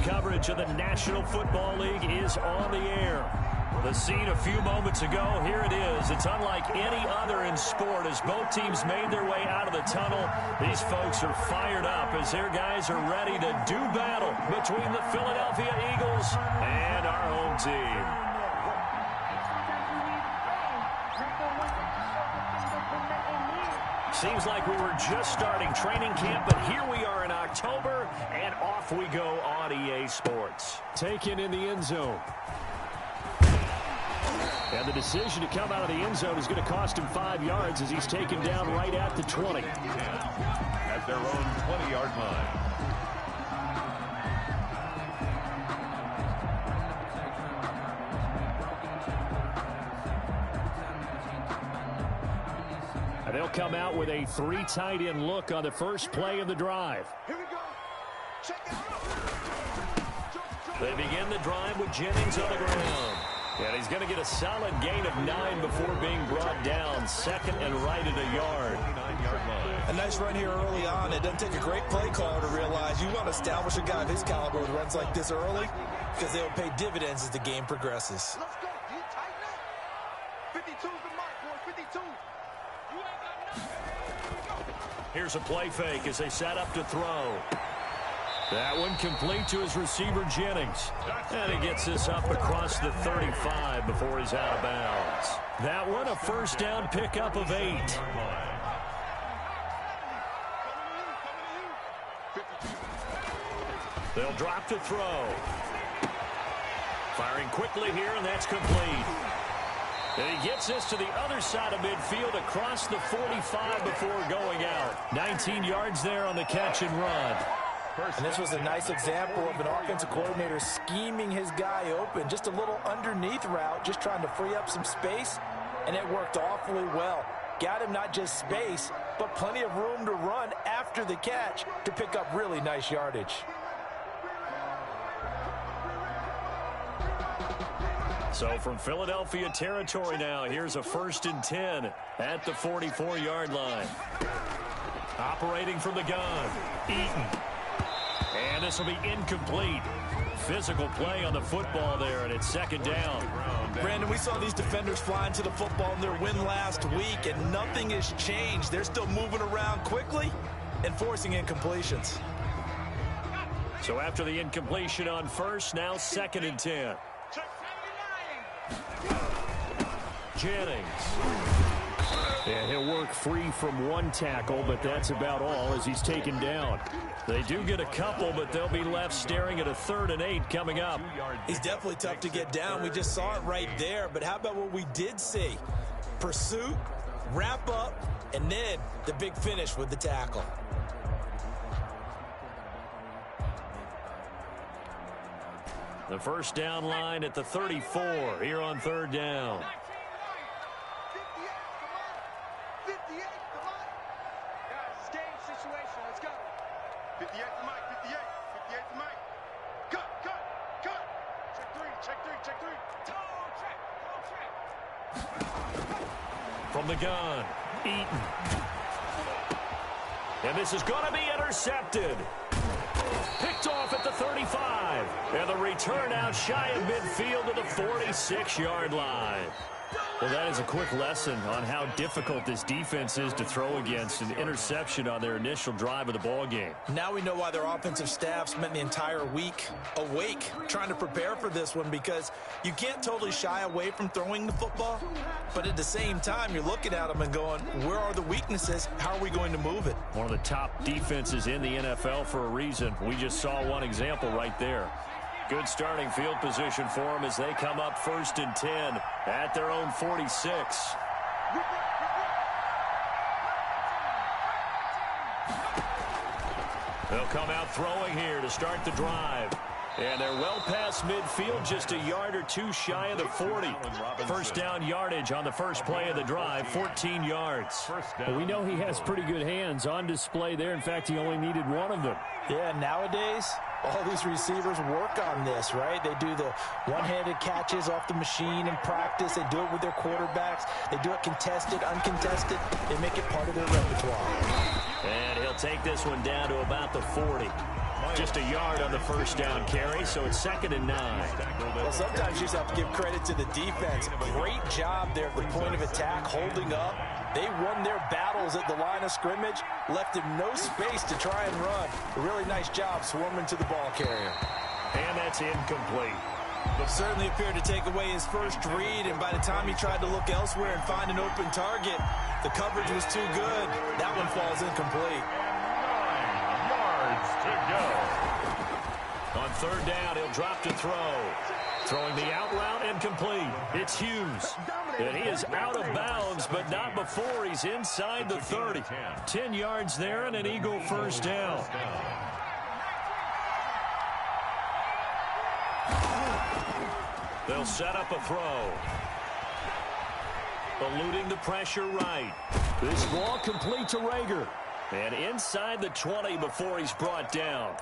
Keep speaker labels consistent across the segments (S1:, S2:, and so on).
S1: coverage of the National Football League is on the air. The scene a few moments ago, here it is. It's unlike any other in sport as both teams made their way out of the tunnel. These folks are fired up as their guys are ready to do battle between the Philadelphia Eagles and our home team. Seems like we were just starting training camp, but here we are in October, and off we go on EA Sports. Taken in the end zone. And the decision to come out of the end zone is going to cost him 5 yards as he's taken down right at the 20.
S2: At their own 20-yard line.
S1: And they'll come out with a 3 tight end look on the first play of the drive.
S3: Here we go. Check it out.
S1: They begin the drive with Jennings on the ground. And he's going to get a solid gain of 9 before being brought down. Second and right at a yard.
S4: A nice run here early on. It doesn't take a great play caller to realize you want to establish a guy of his caliber with runs like this early because they'll pay dividends as the game progresses.
S3: Let's go. You tighten up. 52's the mark, boy. 52. You ain't got nothing.
S1: Here's a play fake as they set up to throw. That one complete to his receiver, Jennings. And he gets this up across the 35 before he's out of bounds. That one a first down pickup of 8. They'll drop to throw. Firing quickly here, and that's complete. And he gets this to the other side of midfield across the 45 before going out. 19 yards there on the catch and run.
S4: And this was a nice example of an offensive coordinator scheming his guy open. Just a little underneath route, just trying to free up some space, and it worked awfully well. Got him not just space, but plenty of room to run after the catch to pick up really nice yardage.
S1: So from Philadelphia territory now, here's a 1st and 10 at the 44-yard line. Operating from the gun, Eaton. And this will be incomplete. Physical play on the football there, and it's second down.
S4: Brandon, we saw these defenders flying to the football in their win last week, and nothing has changed. They're still moving around quickly and forcing incompletions.
S1: So after the incompletion on first, now 2nd and 10. Jennings. And he'll work free from one tackle, but that's about all as he's taken down. They do get a couple, but they'll be left staring at a 3rd and 8 coming up.
S4: He's definitely tough to get down. We just saw it right there. But how about what we did see? Pursuit, wrap up, and then the big finish with the tackle.
S1: The first down line at the 34 here on 3rd down.
S3: 58, come on. Guys, it's game situation. Let's go. 58 to Mike, 58. 58 to Mike. Cut. Check three. Toe check.
S1: From the gun, Eaton. And this is going to be intercepted. Picked off at the 35. And the return out shy of midfield to the 46-yard line. Well, that is a quick lesson on how difficult this defense is to throw against. An interception on their initial drive of the ball game.
S4: Now we know why their offensive staff spent the entire week awake trying to prepare for this one, because you can't totally shy away from throwing the football, but at the same time you're looking at them and going, where are the weaknesses? How are we going to move it?
S1: One of the top defenses in the NFL for a reason. We just saw one example right there. Good starting field position for them as they come up 1st and 10 at their own 46. They'll come out throwing here to start the drive. And they're well past midfield, just a yard or two shy of the 40. First down yardage on the first play of the drive, 14 yards.
S5: Well, we know he has pretty good hands on display there. In fact, he only needed one of them.
S4: Yeah, nowadays, all these receivers work on this, right? They do the one-handed catches off the machine in practice. They do it with their quarterbacks. They do it contested, uncontested. They make it part of their repertoire.
S1: And he'll take this one down to about the 40. Just a yard on the first down carry, so it's 2nd and 9.
S4: Well, sometimes you just have to give credit to the defense. Great job there at the point of attack, holding up. They won their battles at the line of scrimmage, left him no space to try and run. A really nice job swarming to the ball carrier.
S1: And that's incomplete.
S4: But certainly appeared to take away his first read, and by the time he tried to look elsewhere and find an open target, the coverage was too good. That one falls incomplete.
S2: 9 yards to go.
S1: On 3rd down, he'll drop to throw. Throwing the out route incomplete. It's Hughes. And he is out of bounds, but not before he's inside the 30. 10 yards there and an Eagle first down. They'll set up a throw. Eluding the pressure right. This ball complete to Rager. And inside the 20 before he's brought down.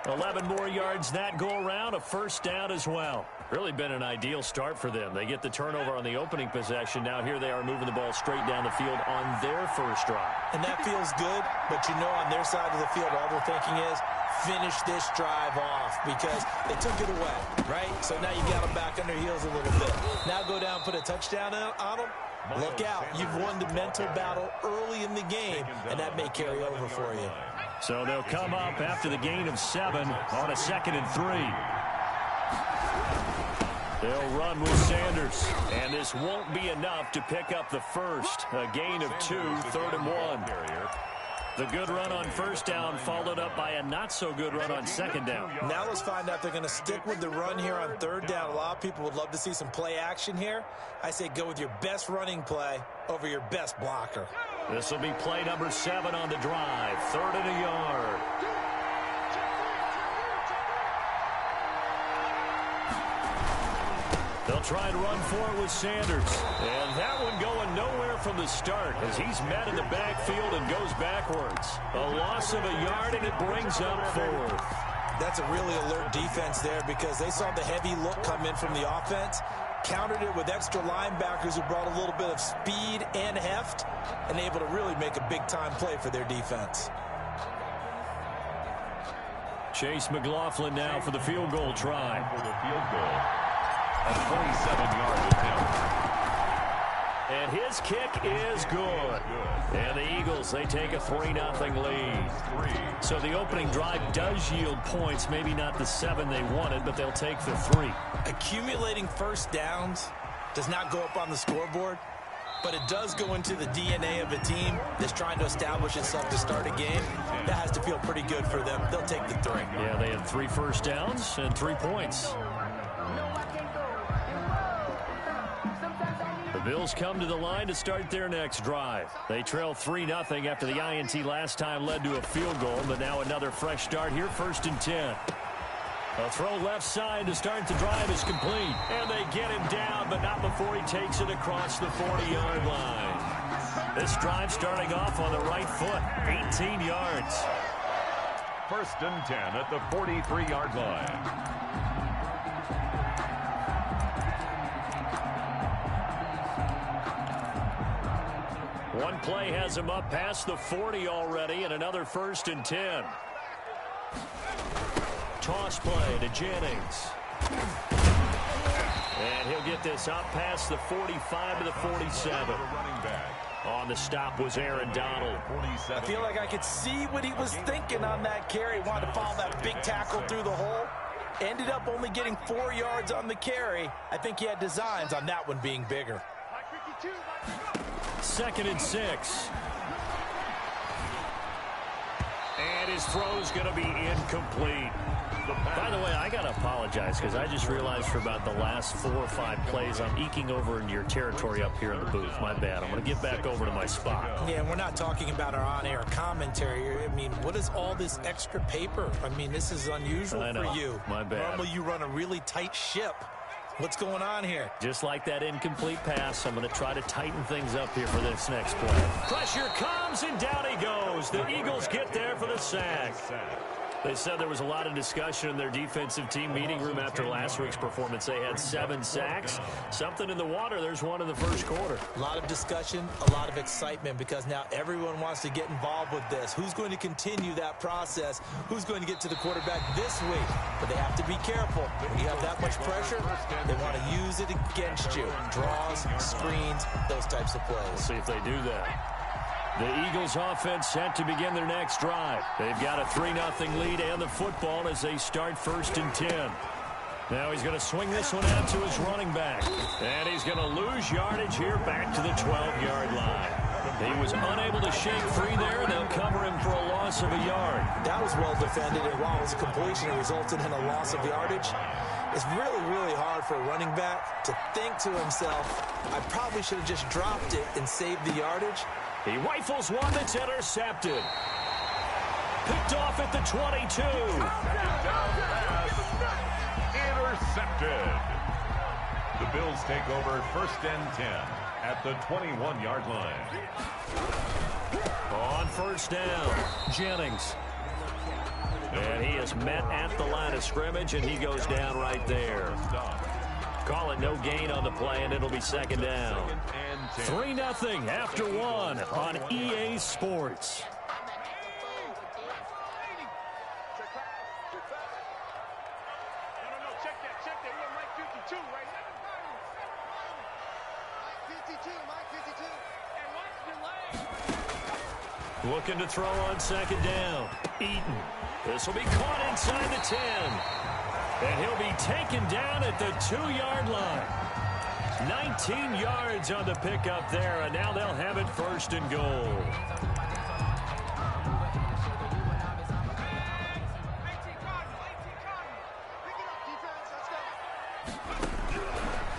S1: 11 more yards that go around, a first down as well. Really been an ideal start for them. They get the turnover on the opening possession. Now here they are moving the ball straight down the field on their first drive.
S4: And that feels good, but you know on their side of the field all they're thinking is finish this drive off because they took it away, right? So now you got them back on their heels a little bit. Now go down, put a touchdown on them. Look out. You've won the mental battle early in the game, and that may carry over for you.
S1: So they'll come up after the gain of 7 on a 2nd and 3. They'll run with Sanders, and this won't be enough to pick up the first. A gain of 2, 3rd and 1. The good run on first down followed up by a not-so-good run on 2nd down.
S4: Now let's find out they're going to stick with the run here on 3rd down. A lot of people would love to see some play action here. I say go with your best running play over your best blocker.
S1: This will be play number 7 on the drive. 3rd and a yard. They'll try and run for it with Sanders. And that one going nowhere from the start as he's met in the backfield and goes backwards. A loss of a yard, and it brings up 4th.
S4: That's a really alert defense there because they saw the heavy look come in from the offense, countered it with extra linebackers who brought a little bit of speed and heft, and able to really make a big-time play for their defense.
S1: Chase McLaughlin now for the field goal try.
S2: For the field goal. A 27-yard attempt.
S1: And his kick is good. And the Eagles, they take a 3-0 lead. So the opening drive does yield points. Maybe not the 7 they wanted, but they'll take the 3.
S4: Accumulating first downs does not go up on the scoreboard, but it does go into the DNA of a team that's trying to establish itself to start a game. That has to feel pretty good for them. They'll take the 3.
S1: Yeah, they had 3 first downs and 3 points. The Bills come to the line to start their next drive. They trail 3-0 after the INT last time led to a field goal, but now another fresh start here, 1st and 10. A throw left side to start the drive is complete. And they get him down, but not before he takes it across the 40-yard line. This drive starting off on the right foot, 18 yards.
S2: 1st and 10 at the 43-yard line.
S1: One play has him up past the 40 already, and another 1st and 10. Toss play to Jennings. And he'll get this up past the 45 to the 47. On the stop was Aaron Donald.
S4: I feel like I could see what he was thinking on that carry. Wanted to follow that big tackle through the hole. Ended up only getting 4 yards on the carry. I think he had designs on that one being bigger.
S1: 2nd and 6. And his throw's going to be incomplete. By the way, I got to apologize because I just realized for about the last 4 or 5 plays, I'm eking over into your territory up here in the booth. My bad. I'm going to get back over to my spot.
S4: Yeah, we're not talking about our on-air commentary. I mean, what is all this extra paper? I mean, this is unusual for you.
S1: My bad.
S4: Normally you run a really tight ship. What's going on here?
S1: Just like that incomplete pass, I'm going to try to tighten things up here for this next play. Pressure comes, and down he goes. The Eagles get there for the sack. They said there was a lot of discussion in their defensive team meeting room after last week's performance. They had 7 sacks. Something in the water. There's one in the first quarter.
S4: A lot of discussion, a lot of excitement, because now everyone wants to get involved with this. Who's going to continue that process? Who's going to get to the quarterback this week? But they have to be careful. When you have that much pressure, they want to use it against you. Draws, screens, those types of plays.
S1: We'll see if they do that. The Eagles offense set to begin their next drive. They've got a 3-0 lead and the football as they start 1st and 10. Now he's going to swing this one out to his running back. And he's going to lose yardage here back to the 12-yard line. He was unable to shake free there, and they'll cover him for a loss of a yard.
S4: That was well defended, and while it was a completion, it resulted in a loss of yardage. It's really, really hard for a running back to think to himself, I probably should have just dropped it and saved the yardage.
S1: He rifles one that's intercepted. Picked off at the 22.
S2: Intercepted. The Bills take over 1st and 10 at the 21-yard line.
S1: On 1st down, Jennings. And he is met at the line of scrimmage, and he goes down right there. Call it no gain on the play, and it'll be 2nd down. 3-0 after 1 on EA Sports. Looking to throw on 2nd down. Eaton. This will be caught inside the 10. And he'll be taken down at the 2-yard line. 19 yards on the pickup there, and now they'll have it 1st and goal.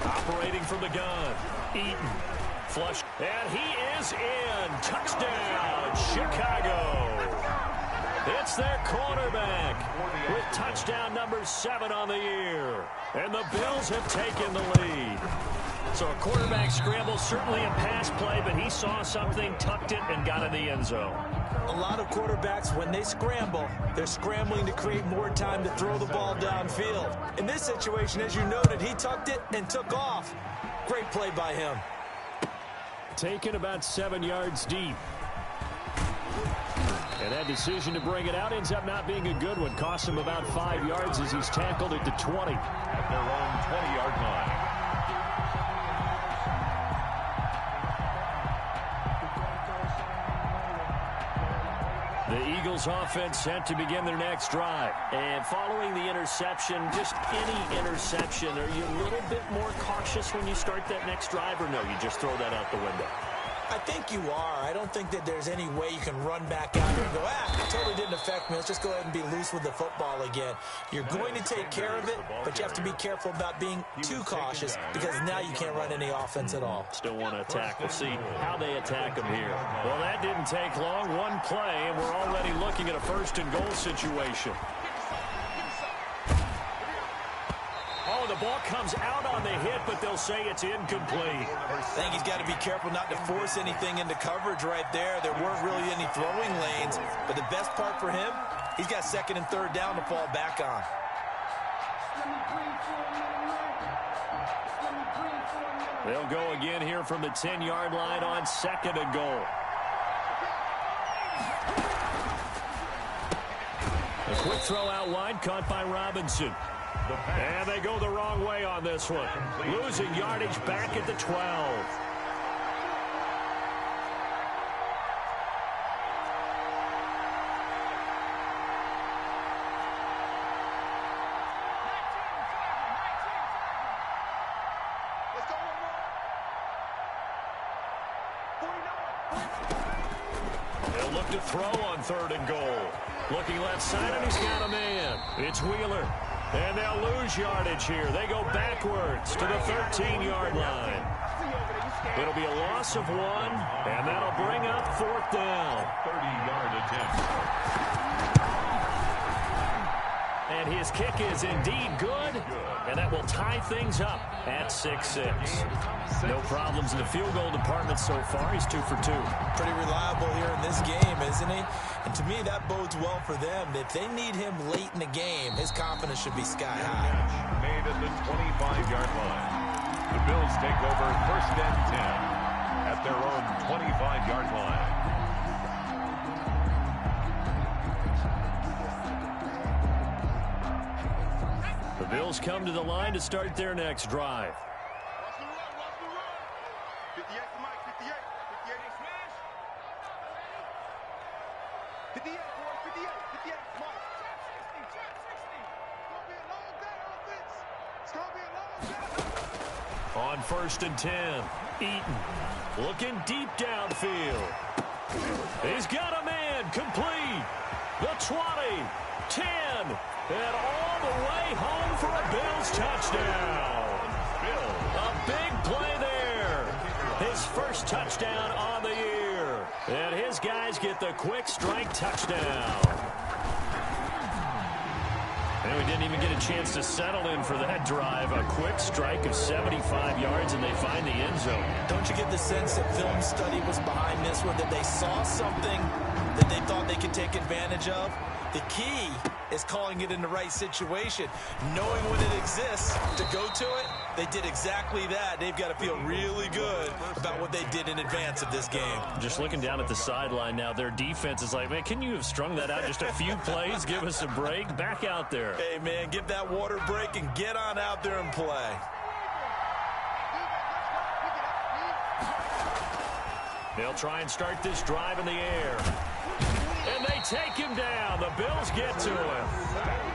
S1: Operating from the gun, Eaton. Flush, and he is in. Touchdown, Chicago. It's their quarterback with touchdown number 7 on the year. And the Bills have taken the lead. So a quarterback scramble, certainly a pass play, but he saw something, tucked it, and got in the end zone.
S4: A lot of quarterbacks, when they scramble, they're scrambling to create more time to throw the ball downfield. In this situation, as you noted, he tucked it and took off. Great play by him.
S5: Taken about 7 yards deep. And that decision to bring it out ends up not being a good one. Cost him about 5 yards as he's tackled at the 20.
S2: At their own 20-yard line.
S1: The Eagles offense set to begin their next drive. And following the interception, just any interception, are you a little bit more cautious when you start that next drive, or no, you just throw that out the window?
S4: I think you are. I don't think that there's any way you can run back out here and go, it totally didn't affect me. Let's just go ahead and be loose with the football again. You're going to take care of it, but you have to be careful about being too cautious, because now you can't run any offense at all.
S1: Still want to attack. We'll see how they attack them here. Well, that didn't take long. One play, and we're already looking at a 1st and goal situation. Oh, the ball comes out on the hit, but they'll say it's incomplete.
S4: I think he's got to be careful not to force anything into coverage right there. There weren't really any throwing lanes, but the best part for him, he's got 2nd and 3rd down to fall back on.
S1: They'll go again here from the 10-yard line on 2nd and goal. A quick throw out wide, caught by Robinson. And they go the wrong way on this one. Losing yardage back at the 12. They'll look to throw on 3rd and goal. Looking left side, and he's got a man. It's Wheeler. And they'll lose yardage here. They go backwards to the 13-yard line. It'll be a loss of 1, and that'll bring up 4th down.
S2: 30-yard attempt.
S1: And his kick is indeed good, and that will tie things up at 6-6. No problems in the field goal department so far. He's 2 for 2.
S4: Pretty reliable here in this game, isn't he? And to me, that bodes well for them. If they need him late in the game, his confidence should be sky high.
S2: Made at the 25-yard line. The Bills take over 1st and 10 at their own 25-yard line.
S1: The Bills come to the line to start their next drive.
S3: Watch the run, watch the run. 58 to Mike, 58. 58 smash. 58, boys, 58, 58, Mike. Trap 60. It's going to be a long day, offense. It's going to be a long day.
S1: On 1st and 10, Eaton looking deep downfield. He's got a man complete. The 20, 10, and all the way home for a Bills touchdown. A big play there. His first touchdown on the year. And his guys get the quick strike touchdown. And we didn't even get a chance to settle in for that drive. A quick strike of 75 yards, and they find the end zone.
S4: Don't you get the sense that film study was behind this one, that they saw something that they thought they could take advantage of? The key is calling it in the right situation. Knowing when it exists to go to it, they did exactly that. They've got to feel really good about what they did in advance of this game.
S1: Just looking down at the sideline now, their defense is like, man, can you have strung that out just a few plays? Give us a break. Back out there.
S4: Hey, man, give that water break and get on out there and play.
S1: They'll try and start this drive in the air. And they take him down. The Bills get to him.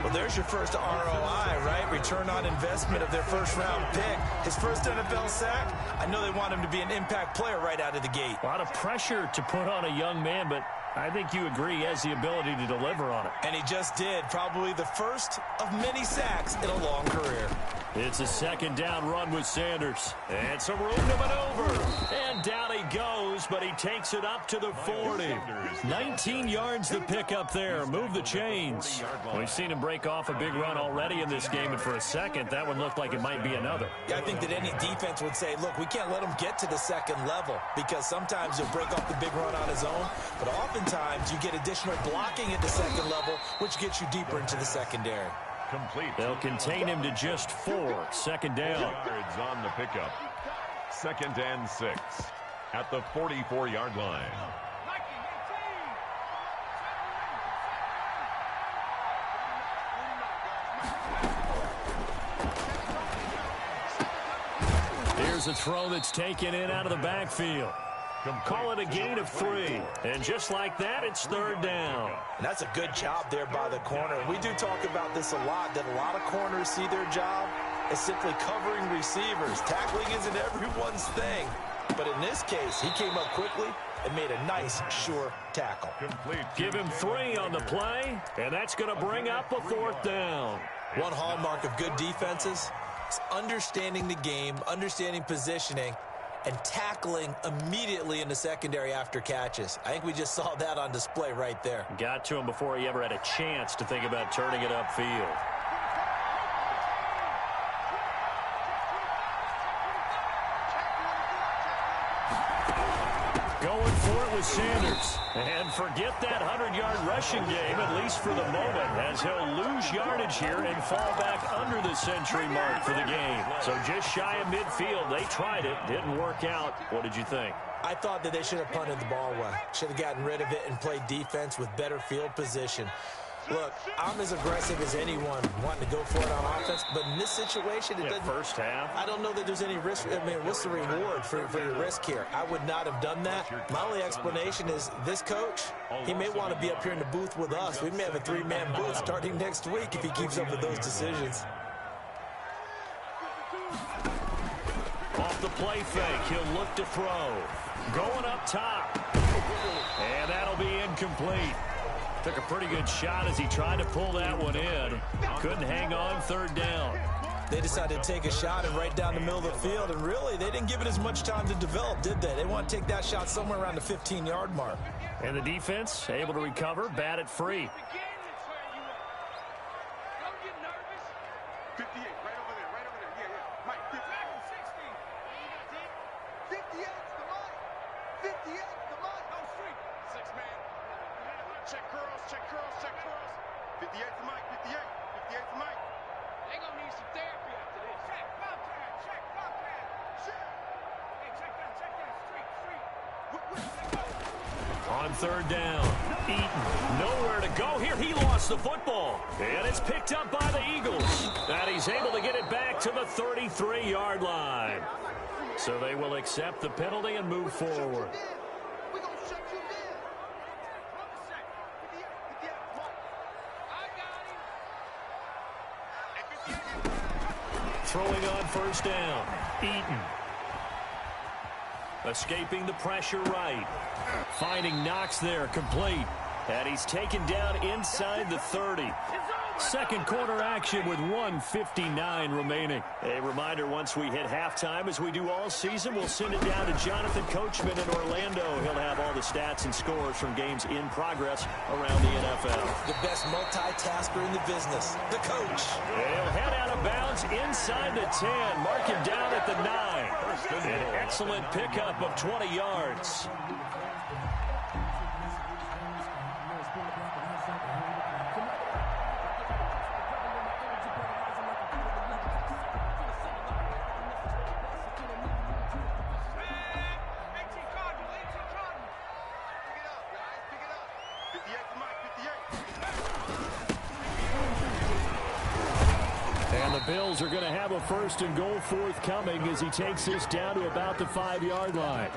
S4: Well, there's your first ROI, right? Return on investment of their first-round pick. His first NFL sack, I know they want him to be an impact player right out of the gate.
S1: A lot of pressure to put on a young man, but I think you agree he has the ability to deliver on it.
S4: And he just did. Probably the first of many sacks in a long career.
S1: It's a 2nd down run with Sanders. And some room to maneuver. And down he goes, but he takes it up to the 40. 19 yards to pick up there. Move the chains. We've seen him break off a big run already in this game, and for a second, that one looked like it might be another.
S4: Yeah, I think that any defense would say, look, we can't let him get to the second level, because sometimes he'll break off the big run on his own, but oftentimes you get additional blocking at the second level, which gets you deeper into the secondary.
S2: Complete.
S1: They'll contain him to just 4. 2nd down.
S2: Yards on the pickup. 2nd and 6 at the 44-yard line.
S1: Here's a throw that's taken in out of the backfield. Call it a gain of 3. And just like that, it's 3rd down.
S4: And that's a good job there by the corner. We do talk about this a lot, that a lot of corners see their job as simply covering receivers. Tackling isn't everyone's thing. But in this case, he came up quickly and made a nice, sure tackle.
S2: Complete.
S1: Give him 3 on the play, and that's going to bring up a 4th down.
S4: One hallmark of good defenses is understanding the game, understanding positioning, and tackling immediately in the secondary after catches. I think we just saw that on display right there.
S1: Got to him before he ever had a chance to think about turning it upfield. Going for it with Sanders. And forget that 100-yard rushing game, at least for the moment, as he'll lose yardage here and fall back under the century mark for the game. So just shy of midfield. They tried it. Didn't work out. What did you think?
S4: I thought that they should have punted the ball away. Should have gotten rid of it and played defense with better field position. Look, I'm as aggressive as anyone wanting to go for it on offense, but in this situation, it doesn't.
S1: First half.
S4: I don't know that there's any risk. I mean, what's the reward for your risk here? I would not have done that. My only explanation is this coach, he may want to be up here in the booth with us. We may have a 3-man booth starting next week if he keeps up with those decisions.
S1: Off the play fake, he'll look to throw. Going up top. And that'll be incomplete. Took a pretty good shot as he tried to pull that one in. Couldn't hang on. 3rd down.
S4: They decided to take a shot and right down the middle of the field, and really, they didn't give it as much time to develop, did they? They want to take that shot somewhere around the 15-yard mark.
S1: And the defense able to recover, bat it free.
S3: 58, right over there, right over there. Yeah, yeah. Mike, 50. 58's the Mike. 58's the Mike. No street. 6 man. Check curls, check curls, check curls. 58's the Mike, 58. 58's the Mike. They gonna need some therapy after this. Check, Bobcat, check, Bobcat. Check. Hey, check that, street.
S1: On third down, Eaton nowhere to go here. He lost the football, and it's picked up by the Eagles. And he's able to get it back to the 33-yard line. So they will accept the penalty and move forward.
S3: We're gonna shut you down. Run the sack. 58, Mike. I got him.
S1: Throwing on first down, Eaton. Escaping the pressure right. Finding Knox there, complete. And he's taken down inside the 30. Second quarter action with 1:59 remaining. A reminder, once we hit halftime, as we do all season, we'll send it down to Jonathan Coachman in Orlando. He'll have all the stats and scores from games in progress around the NFL.
S4: The best multitasker in the business, the coach.
S1: And he'll head out of bounds inside the 10. Mark him down at the 9. An excellent pickup of 20 yards. Bills are going to have a first and goal forthcoming as he takes this down to about the 5-yard line.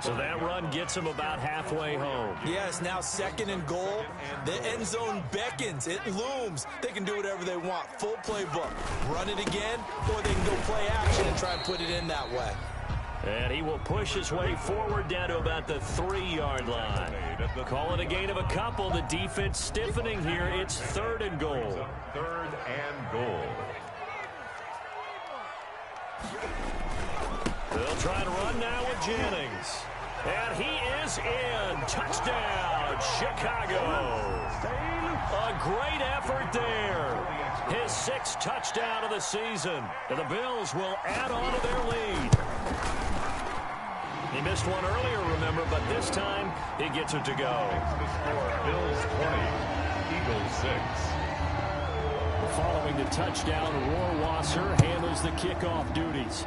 S1: So that run gets him about halfway home.
S4: Yeah, it's now second and goal. The end zone beckons. It looms. They can do whatever they want. Full playbook. Run it again, or they can go play action and try and put it in that way.
S1: And he will push his way forward down to about the 3-yard line. Call it a gain of a couple. The defense stiffening here. It's third and goal.
S2: Third and goal.
S1: They'll try to run now with Jennings. And he is in. Touchdown, Chicago. A great effort there. His 6th touchdown of the season. And the Bills will add on to their lead. He missed one earlier, remember, but this time he gets it to go.
S2: Bills 20, Eagles 6.
S5: Following the touchdown, Rohrwasser handles the kickoff duties.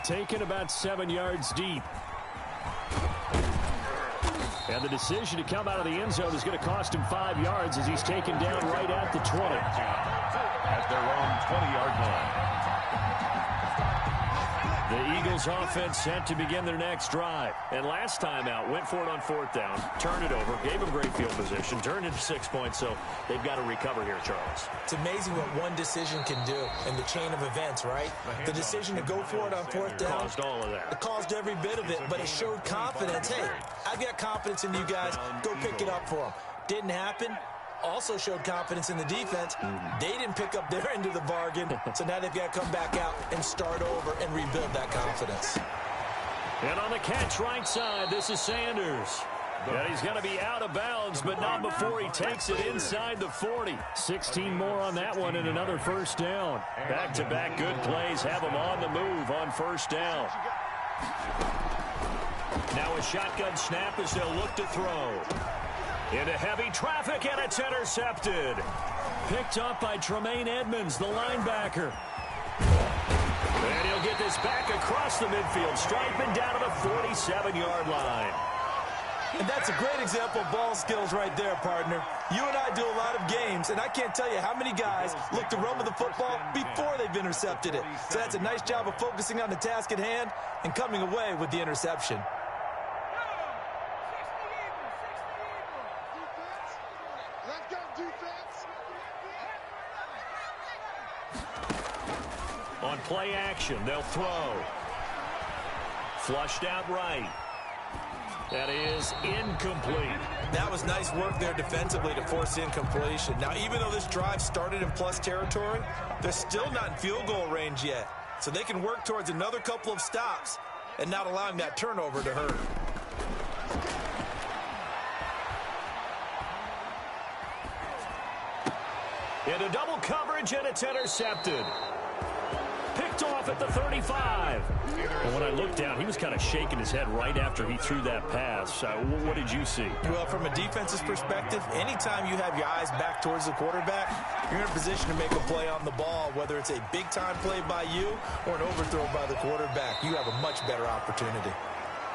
S5: Taken about 7 yards deep. And the decision to come out of the end zone is going to cost him 5 yards as he's taken down right at the 20.
S2: At their own 20-yard line.
S1: The Eagles offense set to begin their next drive. And last time out, went for it on 4th down, turned it over, gave them great field position, turned into 6 points, so they've got to recover here, Charles.
S4: It's amazing what one decision can do in the chain of events, right? The decision to go for it on 4th down.
S1: Caused all of that.
S4: It caused every bit of it, but it showed confidence. Hey, I've got confidence in you guys. Go pick it up for them. Didn't happen. Also showed confidence in the defense. They didn't pick up their end of the bargain, so now they've got to come back out and start over and rebuild that confidence.
S1: And on the catch right side, this is Sanders. And he's going to be out of bounds, but not before he takes it inside the 40. 16 more on that one and another first down. Back-to-back good plays have him on the move on first down. Now a shotgun snap as they'll look to throw. Into heavy traffic, and it's intercepted. Picked up by Tremaine Edmonds, the linebacker. And he'll get this back across the midfield stripe and down to the 47-yard line.
S4: And that's a great example of ball skills right there, partner. You and I do a lot of games, and I can't tell you how many guys look to run with the football before they've intercepted it. So that's a nice job of focusing on the task at hand and coming away with the interception.
S1: On play action, they'll throw. Flushed out right. That is incomplete.
S4: That was nice work there defensively to force incompletion. Now, even though this drive started in plus territory, they're still not in field goal range yet. So they can work towards another couple of stops and not allowing that turnover to hurt.
S5: Into double coverage, and it's intercepted. Picked off at the 35. Well, when I looked down, he was kind of shaking his head right after he threw that pass. What did you see?
S4: Well, from a defense's perspective, anytime you have your eyes back towards the quarterback, you're in a position to make a play on the ball, whether it's a big-time play by you or an overthrow by the quarterback. You have a much better opportunity.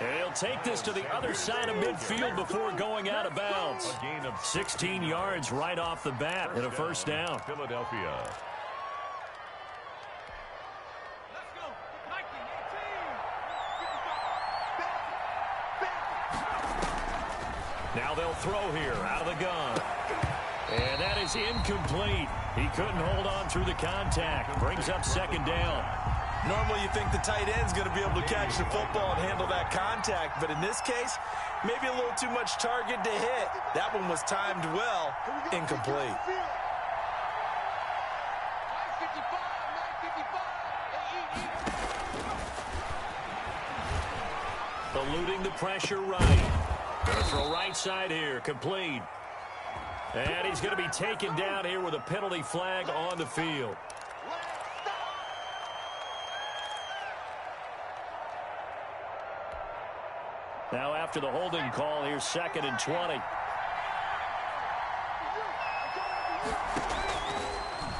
S5: And he'll take this to the other side of midfield before going out of bounds.
S2: A gain of
S5: 16 yards right off the bat and a first down.
S2: Philadelphia.
S5: Now they'll throw here out of the gun. And that is incomplete. He couldn't hold on through the contact. Brings up second down.
S4: Normally you think the tight end's going to be able to catch the football and handle that contact, but in this case, maybe a little too much target to hit. That one was timed well, incomplete.
S5: Eluding the pressure right. Gonna throw right side here, complete. And he's going to be taken down here with a penalty flag on the field. Now after the holding call, here's 2nd and 20.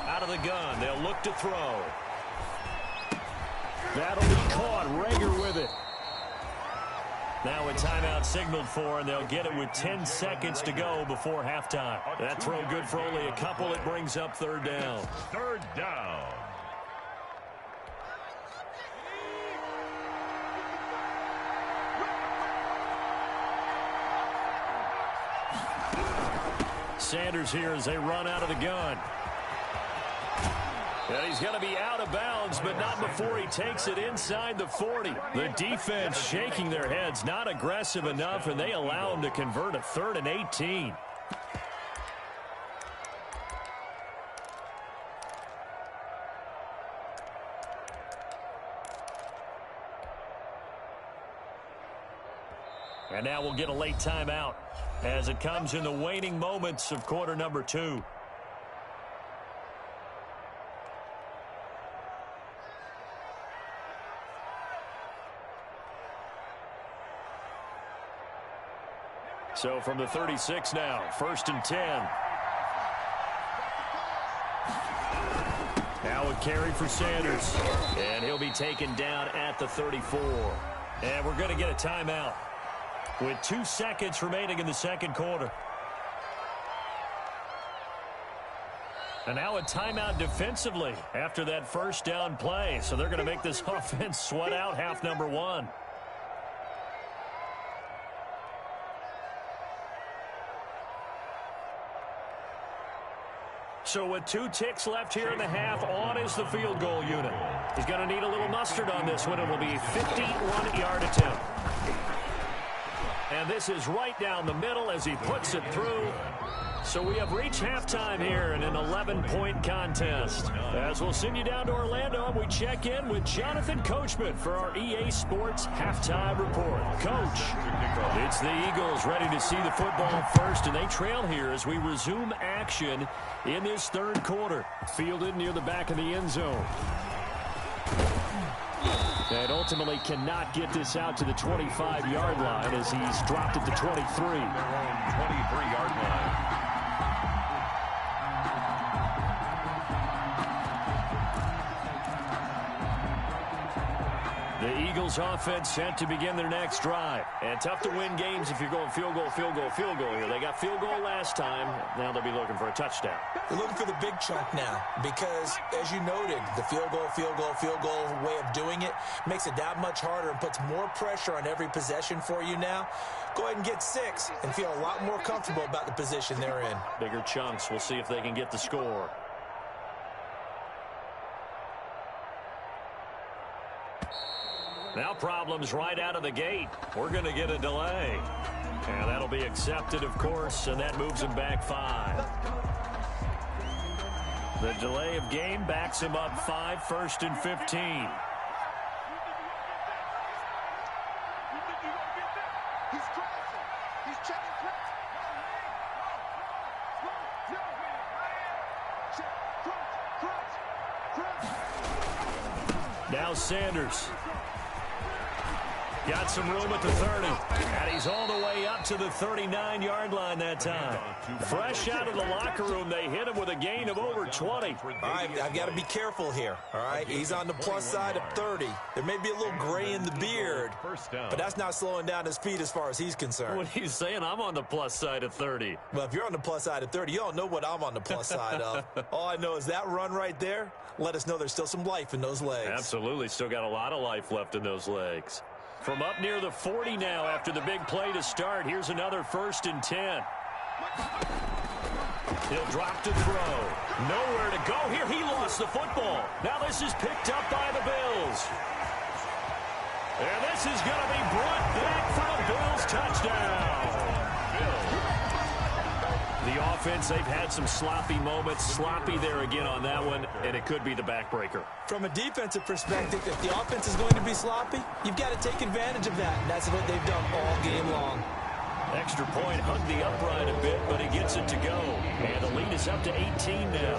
S5: Out of the gun, they'll look to throw. That'll be caught. Rager with it. Now a timeout signaled for, and they'll get it with 10 seconds to go before halftime. That throw good for only a couple. It brings up third down.
S2: Third down.
S5: Sanders here as they run out of the gun. And he's going to be out of bounds, but not before he takes it inside the 40. The defense shaking their heads, not aggressive enough, and they allow him to convert a 3rd and 18. And now we'll get a late timeout as it comes in the waning moments of quarter number 2. So from the 36 now, 1st and 10. Now a carry for Sanders. And he'll be taken down at the 34. And we're going to get a timeout with 2 seconds remaining in the second quarter. And now a timeout defensively after that first down play. So they're going to make this offense sweat out half number 1. So with 2 ticks left here in the half, on is the field goal unit. He's going to need a little mustard on this one. It will be a 51-yard attempt. And this is right down the middle as he puts it through. So we have reached halftime here in an 11-point contest. As we'll send you down to Orlando, we check in with Jonathan Coachman for our EA Sports Halftime Report. Coach, it's the Eagles ready to see the football first, and they trail here as we resume action in this third quarter. Fielded near the back of the end zone. And ultimately cannot get this out to the 25-yard line as he's dropped at the 23.
S2: Their own 23-yard line.
S5: The Eagles offense set to begin their next drive. And tough to win games if you're going field goal, field goal, field goal here. They got field goal last time. Now they'll be looking for a touchdown.
S4: They're looking for the big chunk now because, as you noted, the field goal way of doing it makes it that much harder and puts more pressure on every possession for you now. Go ahead and get 6 and feel a lot more comfortable about the position they're in.
S5: Bigger chunks. We'll see if they can get the score. Now problems right out of the gate. We're going to get a delay. And that'll be accepted, of course, and that moves him back 5. The delay of game backs him up 5, 1st and 15.
S3: Check.
S5: Now Sanders. Got some room at the 30. And he's all the way up to the 39-yard line that time. Fresh out of the locker room, they hit him with a gain of over 20.
S4: All right, I've got to be careful here. All right, he's on the plus side of 30. There may be a little gray in the beard, but that's not slowing down his speed as far as he's concerned.
S5: What are you saying? I'm on the plus side of 30.
S4: Well, if you're on the plus side of 30, you don't know what I'm on the plus side of. All I know is that run right there let us know there's still some life in those legs.
S5: Absolutely, still got a lot of life left in those legs. From up near the 40 now after the big play to start. Here's another 1st and 10. He'll drop to throw. Nowhere to go here. He lost the football. Now this is picked up by the Bills. And this is going to be brought back for a Bills touchdown. The offense, they've had some sloppy moments. Sloppy there again on that one, and it could be the backbreaker.
S4: From a defensive perspective, if the offense is going to be sloppy, you've got to take advantage of that. And that's what they've done all game long.
S5: Extra point, hugged the upright a bit, but he gets it to go. And the lead is up to 18 now.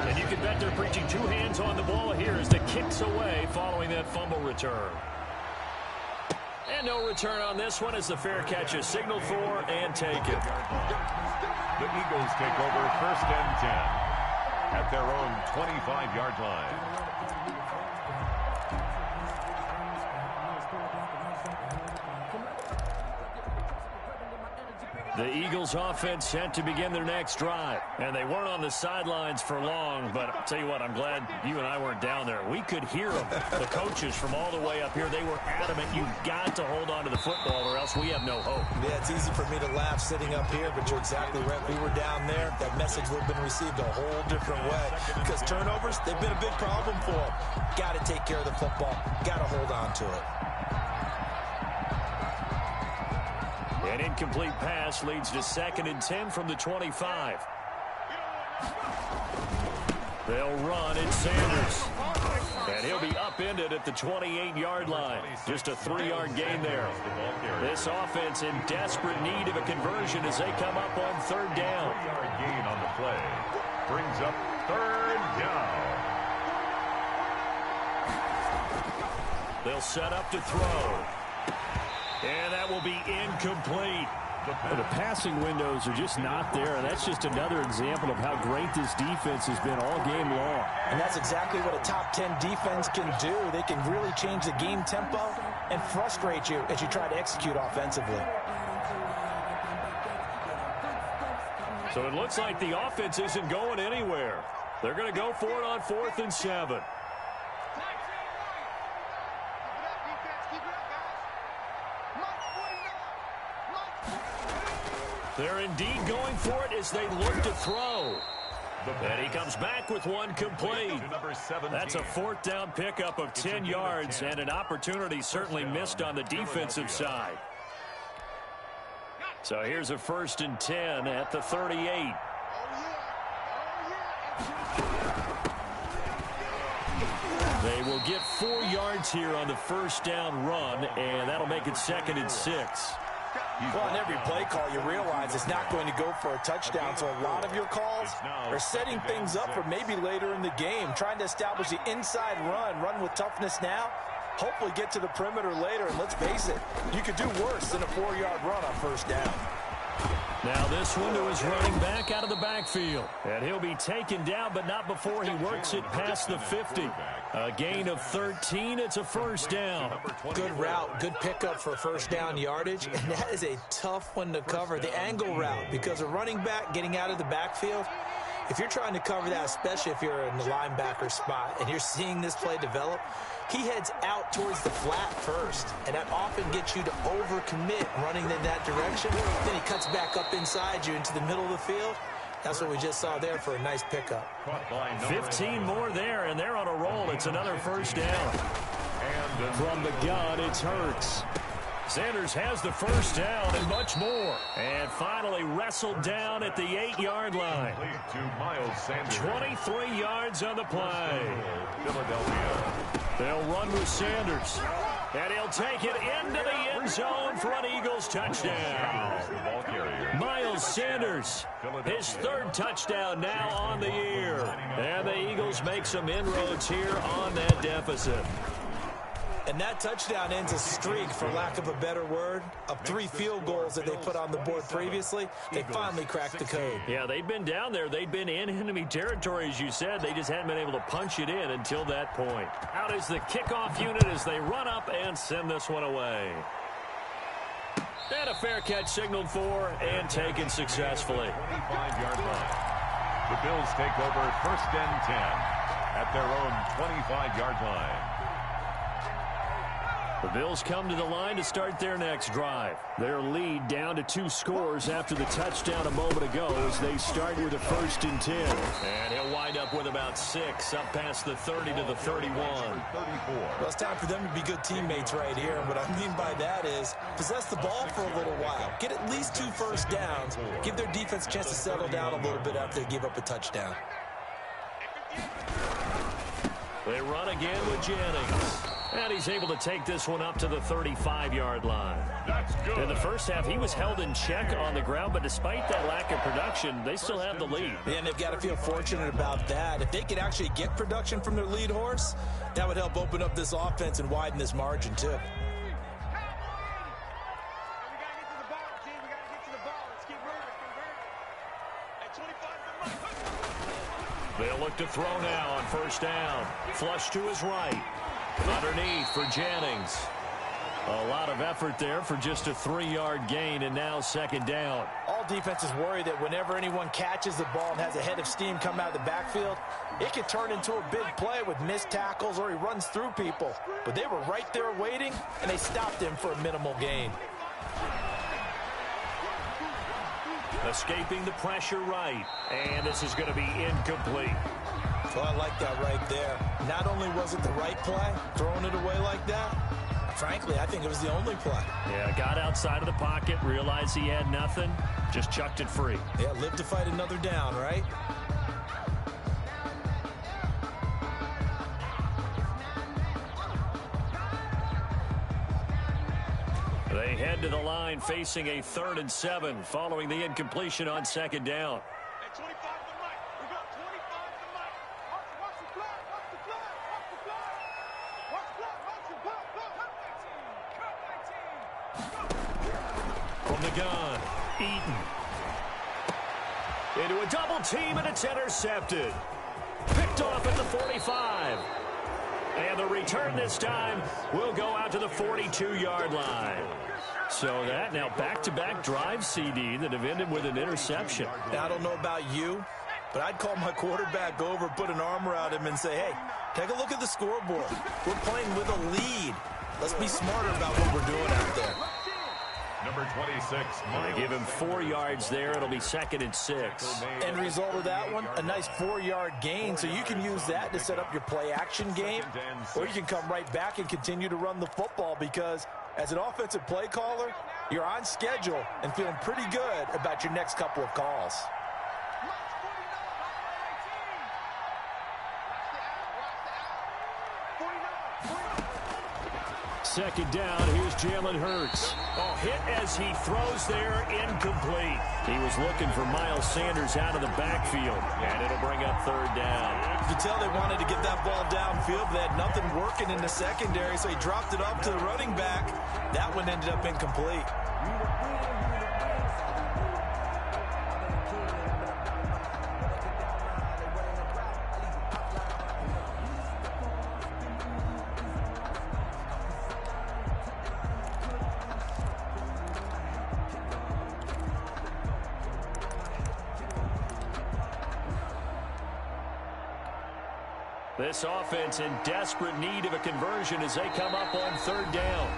S5: And you can bet they're preaching 2 hands on the ball here as the kick's away following that fumble return. And no return on this one as the fair catch is signaled for and taken.
S2: The Eagles take over 1st and 10 at their own 25-yard line.
S5: The Eagles offense set to begin their next drive. And they weren't on the sidelines for long, but I'll tell you what, I'm glad you and I weren't down there. We could hear them. The coaches from all the way up here, they were adamant. You've got to hold on to the football or else we have no hope.
S4: Yeah, it's easy for me to laugh sitting up here, but you're exactly right. We were down there. That message would have been received a whole different way because turnovers, they've been a big problem for them. Got to take care of the football. Got to hold on to it.
S5: An incomplete pass leads to 2nd and 10 from the 25. They'll run. It's Sanders. And he'll be upended at the 28-yard line. Just a 3-yard gain there. This offense in desperate need of a conversion as they come up on 3rd down.
S2: 3-yard gain on the play. Brings up 3rd down.
S5: They'll set up to throw. And that will be incomplete. The passing windows are just not there, and that's just another example of how great this defense has been all game long.
S4: And that's exactly what a top 10 defense can do. They can really change the game tempo and frustrate you as you try to execute offensively.
S5: So it looks like the offense isn't going anywhere. They're going to go for it on 4th and 7. They're indeed going for it as they look to throw. And he comes back with one complete. That's a 4th down pickup of 10 yards and an opportunity certainly missed on the defensive side. So here's a 1st and 10 at the 38. They will get 4 yards here on the 1st down run, and that'll make it 2nd and 6.
S4: Well, on every play call, you realize it's not going to go for a touchdown, so a lot of your calls are setting things up for maybe later in the game, trying to establish the inside run with toughness now, hopefully get to the perimeter later, and let's face it, you could do worse than a 4-yard run on 1st down.
S5: Now this one to his running back out of the backfield. And he'll be taken down, but not before he works it past the 50. A gain of 13. It's a 1st down.
S4: Good route, good pickup for 1st down yardage. And that is a tough one to cover, the angle route, because a running back getting out of the backfield, if you're trying to cover that, especially if you're in the linebacker spot and you're seeing this play develop, he heads out towards the flat first, and that often gets you to overcommit running in that direction. Then he cuts back up inside you into the middle of the field. That's what we just saw there for a nice pickup.
S5: 15 more there, and they're on a roll. It's another 1st down. And from the gun, it's Hurts. Sanders has the 1st down and much more. And finally wrestled down at the 8-yard line. 23 yards on the play.
S2: Philadelphia.
S5: They'll run with Sanders. And he'll take it into the end zone for an Eagles touchdown. Miles Miles Sanders, his third touchdown now on the year. And the Eagles make some inroads here on that deficit.
S4: And that touchdown ends a streak, for lack of a better word, of 3 field goals that they put on the board previously. They finally cracked the code.
S5: Yeah, they'd been down there. They'd been in enemy territory, as you said. They just hadn't been able to punch it in until that point. Out is the kickoff unit as they run up and send this one away. And a fair catch signaled for and taken successfully.
S2: 25-yard line. The Bills take over 1st and 10 at their own 25-yard line.
S5: The Bills come to the line to start their next drive. Their lead down to 2 scores after the touchdown a moment ago as they start with a 1st and 10. And he'll wind up with about 6 up past the 30 to the 31.
S4: Well, it's time for them to be good teammates right here. And what I mean by that is possess the ball for a little while. Get at least 2 first downs. Give their defense a chance to settle down a little bit after they give up a touchdown.
S5: They run again with Jennings. And he's able to take this one up to the 35-yard line.
S2: That's good.
S5: In the first half, he was held in check on the ground, but despite that lack of production, they still have the lead.
S4: Yeah, and they've got to feel fortunate about that. If they could actually get production from their lead horse, that would help open up this offense and widen this margin, too.
S5: They'll look to throw now on 1st down. Flush to his right. Underneath for Jennings. A lot of effort there for just a 3-yard gain, and now 2nd down.
S4: All defenses worry that whenever anyone catches the ball and has a head of steam come out of the backfield, it can turn into a big play with missed tackles or he runs through people. But they were right there waiting, and they stopped him for a minimal gain.
S5: Escaping the pressure right, and this is going to be incomplete.
S4: Well, I like that right there. Not only was it the right play, throwing it away like that, frankly, I think it was the only play.
S5: Yeah, got outside of the pocket, realized he had nothing, just chucked it free.
S4: Yeah, live to fight another down, right?
S5: They head to the line facing a 3rd and 7 following the incompletion on 2nd down. From the gun, Eaton. Into a double team, and it's intercepted. Picked off at the 45. And the return this time will go out to the 42-yard line. So that now back-to-back drives, CD, that have ended with an interception.
S4: Now, I don't know about you, but I'd call my quarterback over, put an arm around him, and say, hey, take a look at the scoreboard. We're playing with a lead. Let's be smarter about what we're doing out there.
S2: Number 26.
S5: They give him 4 yards there. It'll be 2nd and 6.
S4: End result of that one, a nice 4-yard gain. So you can use that to set up your play-action game, or you can come right back and continue to run the football because as an offensive play caller, you're on schedule and feeling pretty good about your next couple of calls.
S5: 2nd down, here's Jalen Hurts. Oh, hit as he throws there, incomplete. He was looking for Miles Sanders out of the backfield, and it'll bring up 3rd down.
S4: You could tell they wanted to get that ball downfield, but they had nothing working in the secondary, so he dropped it off to the running back. That one ended up incomplete.
S5: This offense in desperate need of a conversion as they come up on 3rd down.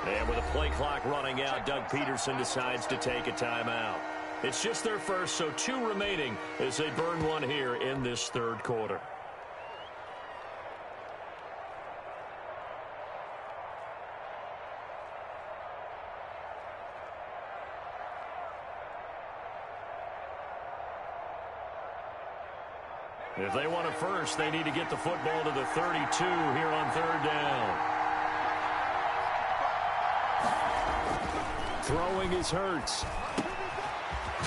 S5: And with the play clock running out, Doug Peterson decides to take a timeout. It's just their first, so 2 remaining as they burn one here in this 3rd quarter. If they want a first, they need to get the football to the 32 here on 3rd down. Throwing is Hurts.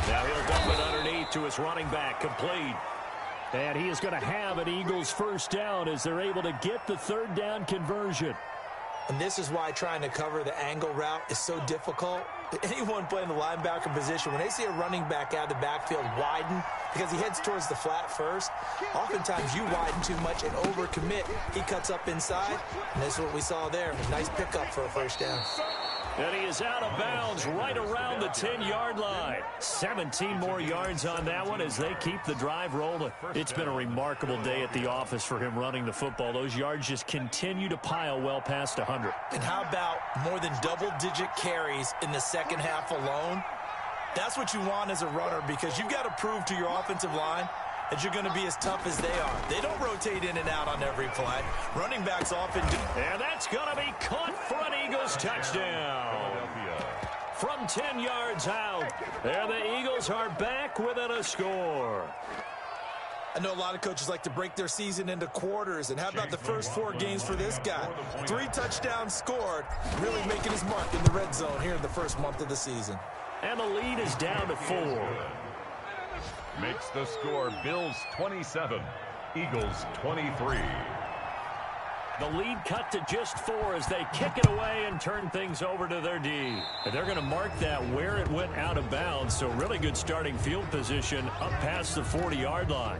S5: Now he'll dump it underneath to his running back, complete. And he is going to have an Eagles first down as they're able to get the third down conversion.
S4: And this is why trying to cover the angle route is so difficult. Anyone playing the linebacker position, when they see a running back out of the backfield widen because he heads towards the flat first, oftentimes you widen too much and overcommit. He cuts up inside, and this is what we saw there. Nice pickup for a first down.
S5: And he is out of bounds right around the 10-yard line. 17 more yards on that one as they keep the drive rolling. It's been a remarkable day at the office for him running the football. Those yards just continue to pile well past 100.
S4: And how about more than double-digit carries in the second half alone? That's what you want as a runner because you've got to prove to your offensive line that you're going to be as tough as they are. They don't rotate in and out on every play. Running backs often do.
S5: And that's going to be caught for an Eagles touchdown. From 10 yards out, and the Eagles are back within a score.
S4: I know a lot of coaches like to break their season into quarters, and how about the first 4 games for this guy? 3 touchdowns scored, really making his mark in the red zone here in the first month of the season.
S5: And the lead is down to 4.
S2: Makes the score Bills 27, Eagles 23.
S5: The lead cut to just 4 as they kick it away and turn things over to their D. And they're going to mark that where it went out of bounds, so really good starting field position up past the 40-yard line.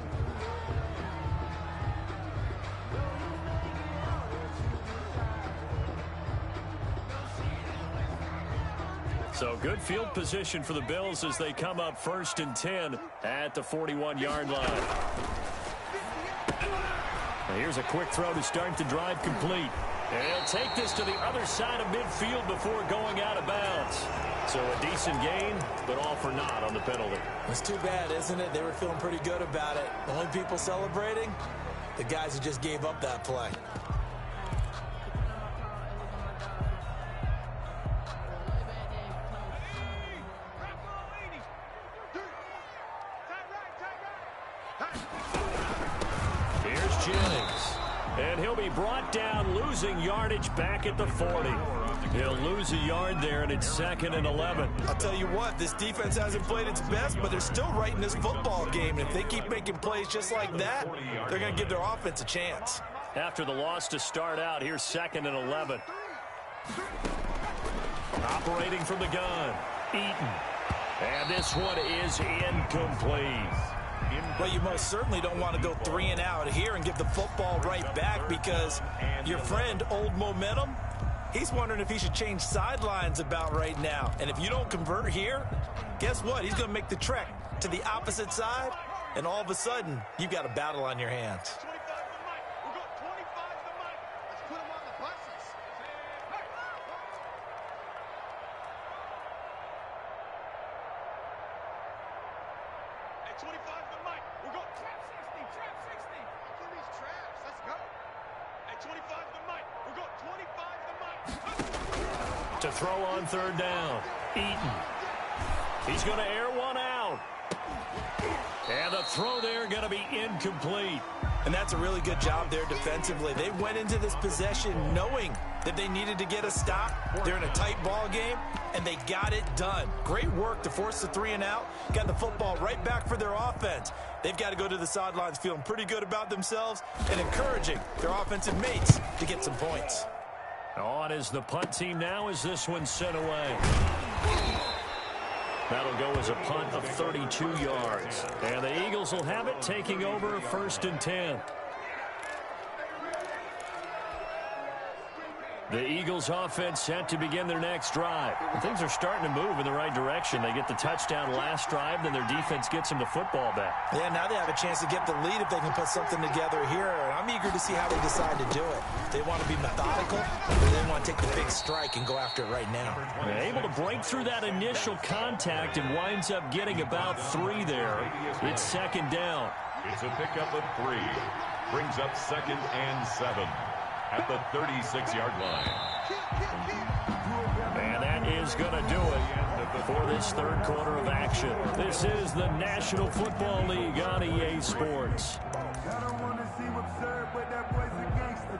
S5: So good field position for the Bills as they come up 1st and 10 at the 41-yard line. Now here's a quick throw to start the drive, complete. And he'll take this to the other side of midfield before going out of bounds. So a decent gain, but all for naught on the penalty.
S4: It's too bad, isn't it? They were feeling pretty good about it. The only people celebrating, the guys who just gave up that play.
S5: And he'll be brought down, losing yardage back at the 40. He'll lose a yard there, and it's 2nd and 11.
S4: I'll tell you what, this defense hasn't played its best, but they're still right in this football game. And if they keep making plays just like that, they're going to give their offense a chance.
S5: After the loss to start out, here's 2nd and 11. Operating from the gun, Eaton. And this one is incomplete.
S4: Well, you most certainly don't want to go 3 and out here and give the football right back because your friend, Old Momentum, he's wondering if he should change sidelines about right now. And if you don't convert here, guess what? He's going to make the trek to the opposite side, and all of a sudden, you've got a battle on your hands.
S5: To throw on 3rd down, Eaton. He's going to air one out. And the throw there going to be incomplete.
S4: And that's a really good job there defensively. They went into this possession knowing that they needed to get a stop. They're in a tight ball game, and they got it done. Great work to force the 3 and out. Got the football right back for their offense. They've got to go to the sidelines feeling pretty good about themselves and encouraging their offensive mates to get some points.
S5: On is the punt team now as this one's sent away. That'll go as a punt of 32 yards. And the Eagles will have it, taking over 1st and 10. The Eagles offense set to begin their next drive. Things are starting to move in the right direction. They get the touchdown last drive, then their defense gets them the football back.
S4: Yeah, now they have a chance to get the lead if they can put something together here. I'm eager to see how they decide to do it. They want to be methodical, or they want to take the big strike and go after it right now.
S5: They're able to break through that initial contact and winds up getting about 3 there. It's 2nd down.
S2: It's a pickup of 3. Brings up 2nd and 7. At the 36-yard line.
S5: And that is going to do it for this 3rd quarter of action. This is the National Football League on EA Sports.
S6: I don't want to seem absurd, but that boy's a gangster.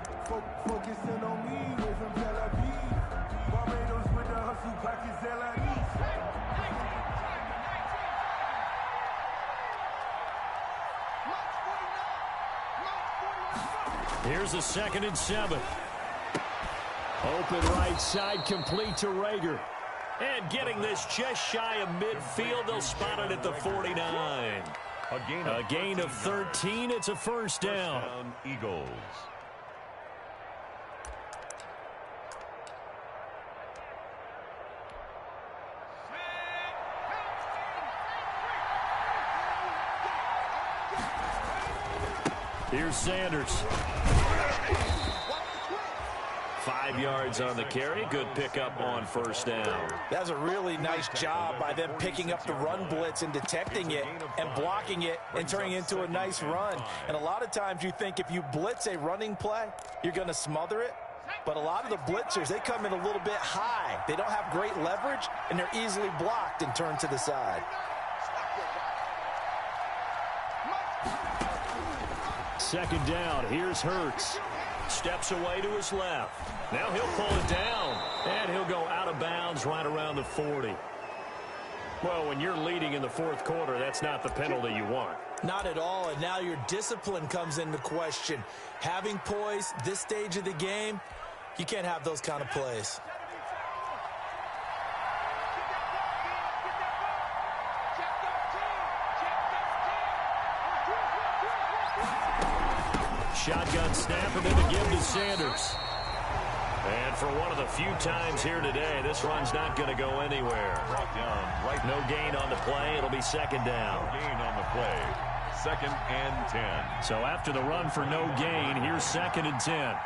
S6: Focusing on me, we're from Tel Aviv. Barbados with the hustle, pockets LIE.
S5: Here's a 2nd and 7. Open right side, complete to Rager. And getting this just shy of midfield, they'll spot it at the 49. A gain of 13. It's a first down.
S2: Eagles.
S5: Here's Sanders. 5 yards on the carry. Good pickup on first down.
S4: That's a really nice job by them picking up the run blitz and detecting it and blocking it and turning it into a nice run. And a lot of times you think if you blitz a running play, you're going to smother it. But a lot of the blitzers, they come in a little bit high. They don't have great leverage, and they're easily blocked and turned to the side.
S5: Second down. Here's Hurts. Steps away to his left. Now he'll pull it down, and he'll go out of bounds right around the 40. Well, when you're leading in the fourth quarter, that's not the penalty you want.
S4: Not at all, and now your discipline comes into question. Having poise this stage of the game, you can't have those kind of plays.
S5: Shotgun snap, and then the give to Sanders. And for one of the few times here today, this run's not going to go anywhere. No gain on the play. It'll be second down.
S2: No gain on the play. 2nd and 10.
S5: So after the run for no gain, here's 2nd and 10.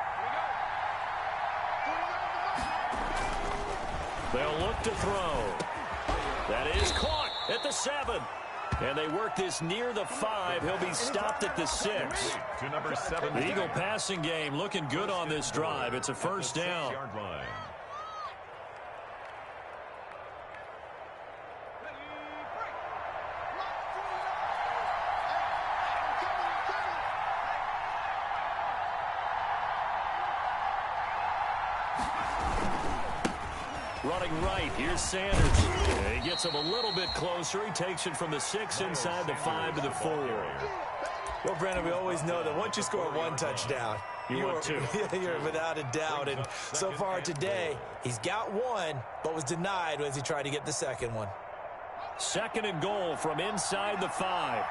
S5: They'll look to throw. That is caught at the 7. And they work this near the 5. He'll be stopped at the 6.
S2: To number 7.
S5: The Eagle passing game looking good on this drive. It's a first down. Running right, here's Sanders. He gets him a little bit closer. He takes it from the 6 inside the 5 to the 4.
S4: Well, Brandon, we always know that once you score one touchdown,
S5: you're
S4: without a doubt. And so far today, he's got one, but was denied as he tried to get the second one.
S5: 2nd and goal from inside the 5.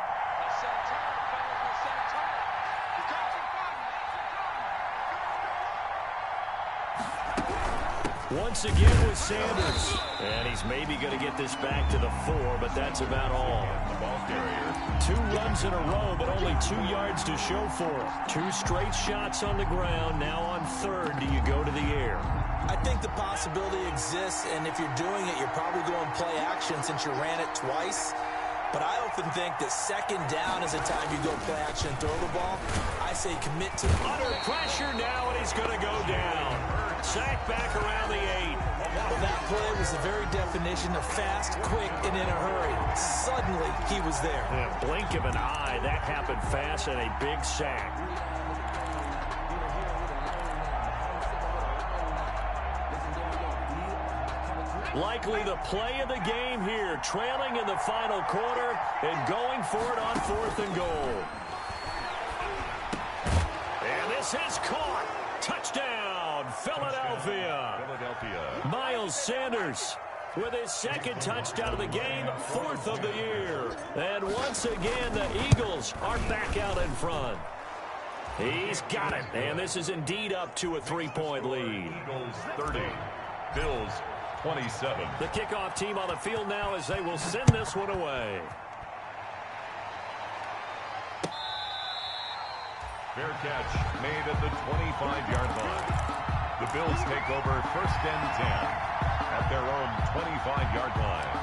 S5: Once again with Sanders. And he's maybe going to get this back to the 4, but that's about all.
S2: The ball carrier.
S5: 2 runs in a row, but only 2 yards to show for it. 2 straight shots on the ground. Now on 3rd, do you go to the air?
S4: I think the possibility exists, and if you're doing it, you're probably going play action since you ran it twice. But I often think that 2nd down is the time you go play action and throw the ball. I say commit to
S5: under pressure now, and he's going to go down. Sacked back around the 8.
S4: Well, that play was the very definition of fast, quick, and in a hurry. Suddenly, he was there.
S5: Yeah, blink of an eye, that happened fast, and a big sack. Likely the play of the game here, trailing in the final quarter and going for it on 4th and goal. And this is caught. Touchdown, Philadelphia. Miles Sanders with his 2nd touchdown of the game, 4th of the year. And once again, the Eagles are back out in front. He's got it, and this is indeed up to a 3-point lead.
S2: Eagles 30, Bills 27.
S5: The kickoff team on the field now as they will send this one away.
S2: Fair catch made at the 25-yard line. The Bills take over 1st and 10 at their own 25-yard line.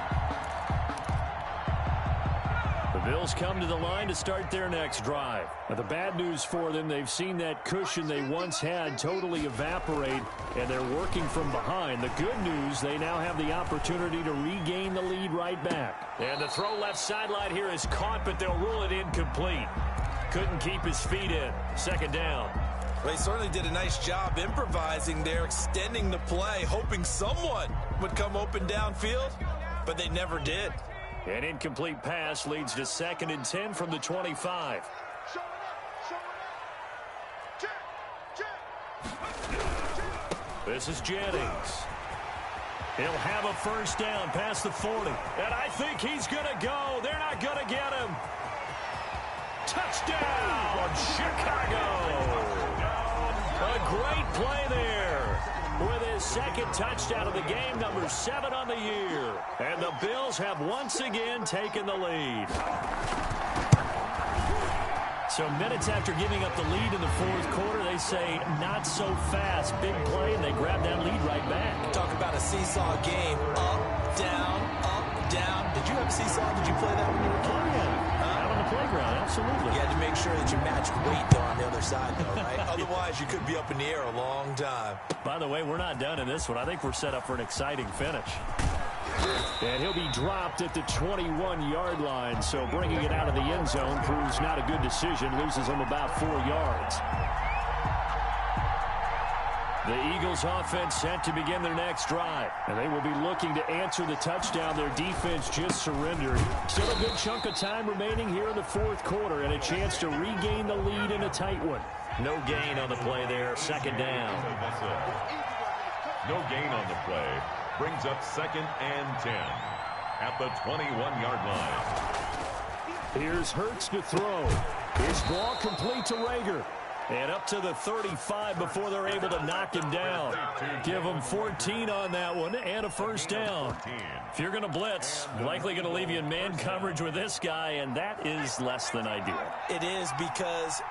S5: The Bills come to the line to start their next drive. Now, the bad news for them, they've seen that cushion they once had totally evaporate, and they're working from behind. The good news, they now have the opportunity to regain the lead right back. And the throw left sideline here is caught, but they'll rule it incomplete. Couldn't keep his feet in. 2nd down.
S4: They certainly did a nice job improvising there, extending the play, hoping someone would come open downfield, but they never did.
S5: An incomplete pass leads to 2nd and 10 from the 25.
S1: This is Jennings. He'll have a first down past the 40. And I think he's going to go. They're not going to get him. Touchdown, Chicago. A great play there with his second touchdown of the game, number 7 on the year. And the Bills have once again taken the lead. So minutes after giving up the lead in the fourth quarter, they say not so fast. Big play, and they grab that lead right back.
S4: Talk about a seesaw game. Up, down, up, down. Did you have a seesaw? Did you play that when you were a kid?
S1: Oh, yeah. Out on the playground, absolutely.
S4: You had to make sure that you matched weight, though, on the other side, though, right? Otherwise, you could be up in the air a long time.
S1: By the way, we're not done in this one. I think we're set up for an exciting finish. And he'll be dropped at the 21-yard line, so bringing it out of the end zone proves not a good decision. Loses him about 4 yards. The Eagles offense set to begin their next drive. And they will be looking to answer the touchdown their defense just surrendered. Still a good chunk of time remaining here in the fourth quarter and a chance to regain the lead in a tight one. No gain on the play there. Second down.
S2: No gain on the play. Brings up 2nd and 10 at the 21-yard line.
S1: Here's Hurts to throw. His ball complete to Rager. And up to the 35 before they're able to knock him down. Give him 14 on that one and a first down. If you're going to blitz, likely going to leave you in man coverage with this guy, and that is less than ideal.
S4: It is, because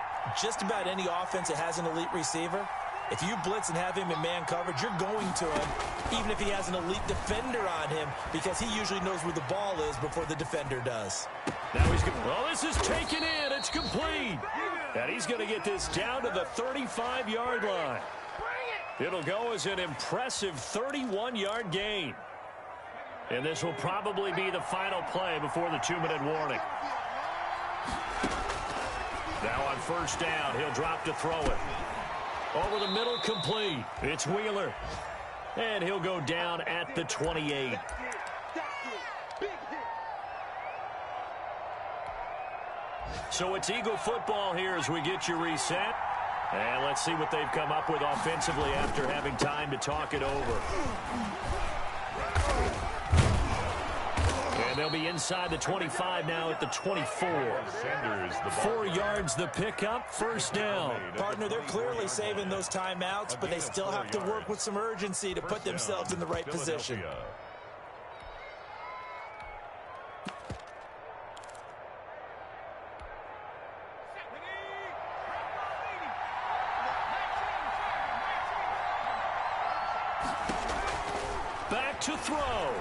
S4: just about any offense that has an elite receiver, if you blitz and have him in man coverage, you're going to him, even if he has an elite defender on him, because he usually knows where the ball is before the defender does.
S1: Now he's going. Well, this is taken in. It's complete. And he's going to get this down to the 35-yard line. It'll go as an impressive 31-yard gain. And this will probably be the final play before the 2-minute warning. Now on first down, he'll drop to throw it. Over the middle, complete. It's Wheeler. And he'll go down at the 28. So it's Eagle football here as we get you reset. And let's see what they've come up with offensively after having time to talk it over. And they'll be inside the 25 now at the 24. 4 yards the pickup, first down.
S4: Partner, they're clearly saving those timeouts, but they still have to work with some urgency to put themselves in the right position.
S1: Back to throw.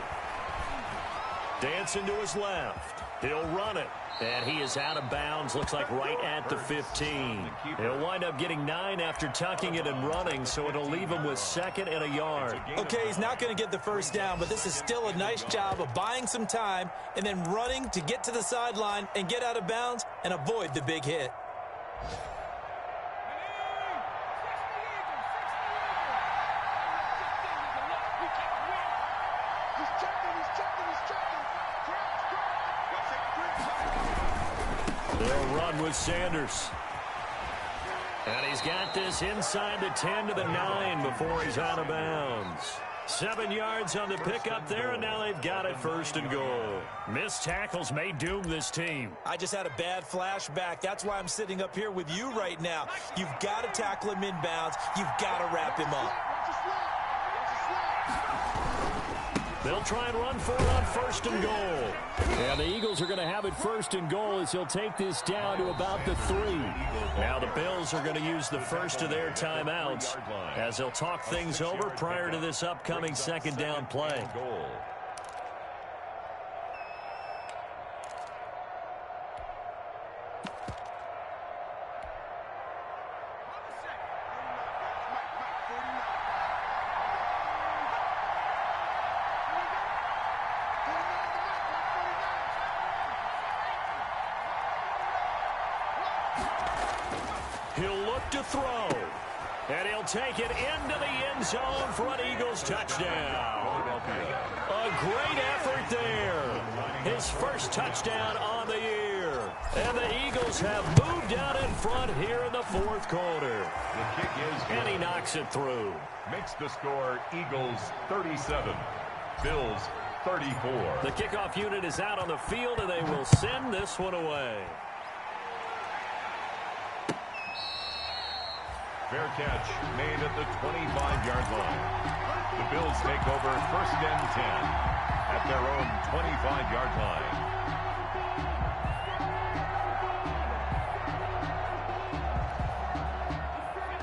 S1: Dancing to his left. He'll run it. And he is out of bounds, looks like right at the 15. He'll wind up getting 9 after tucking it and running, so it'll leave him with 2nd and a yard.
S4: Okay, he's not going to get the first down, but this is still a nice job of buying some time and then running to get to the sideline and get out of bounds and avoid the big hit.
S1: They'll run with Sanders. And he's got this inside the 10 to the 9 before he's out of bounds. 7 yards on the pickup there, and now they've got it 1st and goal. Missed tackles may doom this team.
S4: I just had a bad flashback. That's why I'm sitting up here with you right now. You've got to tackle him inbounds. You've got to wrap him up.
S1: They'll try and run for it on 1st and goal. And the Eagles are going to have it 1st and goal as he'll take this down to about the 3. Now the Bills are going to use the first of their timeouts as they'll talk things over prior to this upcoming 2nd down play. He'll look to throw. And he'll take it into the end zone for an Eagles touchdown. A great effort there. His first touchdown on the year.
S5: And the Eagles have moved out in front here in the fourth quarter.
S2: The kick is good.
S5: And he knocks it through.
S2: Makes the score Eagles 37, Bills 34.
S5: The kickoff unit is out on the field, and they will send this one away.
S2: Fair catch made at the 25-yard line. The Bills take over first and 10 at their own 25-yard line.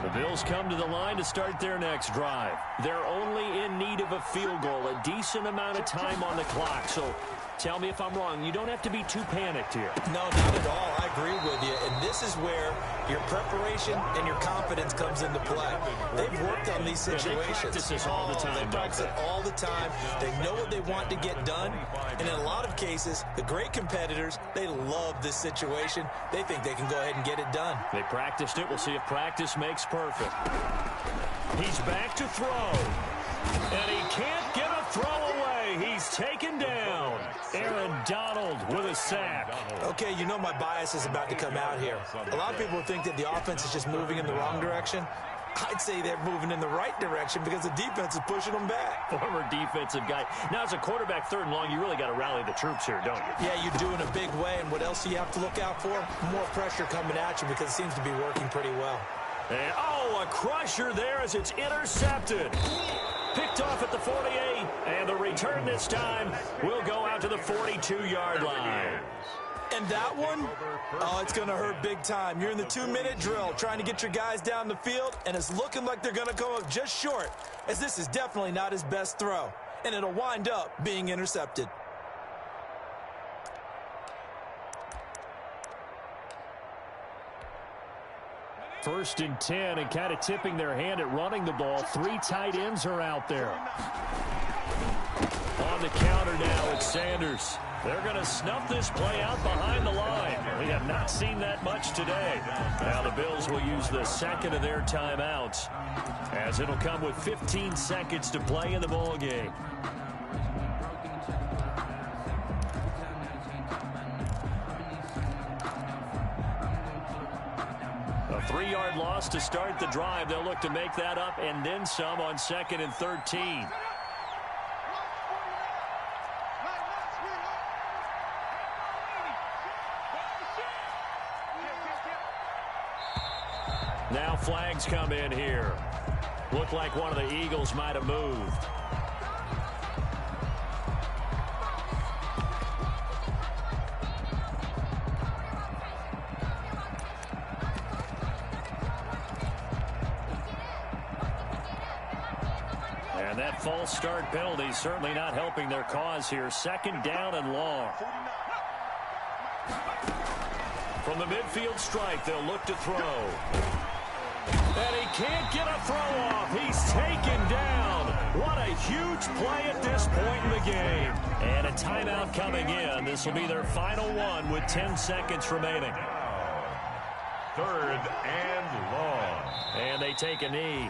S5: The Bills come to the line to start their next drive. They're only in need of a field goal, a decent amount of time on the clock. So tell me if I'm wrong. You don't have to be too panicked here.
S4: No, not at all. I agree with you. And this is where your preparation and your confidence comes into play. They've worked on these situations.
S5: They practice this all the time.
S4: They practice it all the time. They know what they want to get done. And in a lot of cases, the great competitors, they love this situation. They think they can go ahead and get it done.
S5: They practiced it. We'll see if practice makes perfect. He's back to throw. And he can't get a throw away. He's taken down. Aaron Donald with a sack.
S4: Okay, you know my bias is about to come out here. A lot of people think that the offense is just moving in the wrong direction. I'd say they're moving in the right direction because the defense is pushing them back.
S5: Former defensive guy. Now, as a quarterback, third and long, you really got to rally the troops here, don't you?
S4: Yeah, you do in a big way. And what else do you have to look out for? More pressure coming at you because it seems to be working pretty well.
S5: And, a crusher there as it's intercepted. Picked off at the 48, and the return this time will go out to the 42-yard line.
S4: And that one, it's going to hurt big time. You're in the 2-minute drill trying to get your guys down the field, and it's looking like they're going to come up just short, as this is definitely not his best throw, and it'll wind up being intercepted.
S5: First and 10, and kind of tipping their hand at running the ball. 3 tight ends are out there. On the counter now, it's Sanders. They're going to snuff this play out behind the line. We have not seen that much today. Now the Bills will use the second of their timeouts, as it'll come with 15 seconds to play in the ball game. A 3-yard loss to start the drive. They'll look to make that up and then some on 2nd and 13. Now flags come in here. Looked like one of the Eagles might have moved. And that false start penalty certainly not helping their cause here. 2nd down and long. From the midfield strike, they'll look to throw. And he can't get a throw off. He's taken down. What a huge play at this point in the game. And a timeout coming in. This will be their final one with 10 seconds remaining.
S2: 3rd and long.
S5: And they take a knee.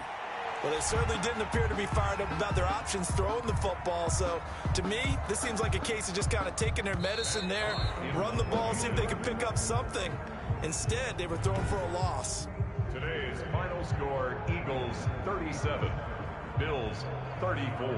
S4: Well, they certainly didn't appear to be fired up about their options throwing the football. So, to me, this seems like a case of just kind of taking their medicine there, run the ball, see if they can pick up something. Instead, they were throwing for a loss.
S2: Today's final score, Eagles 37, Bills 34.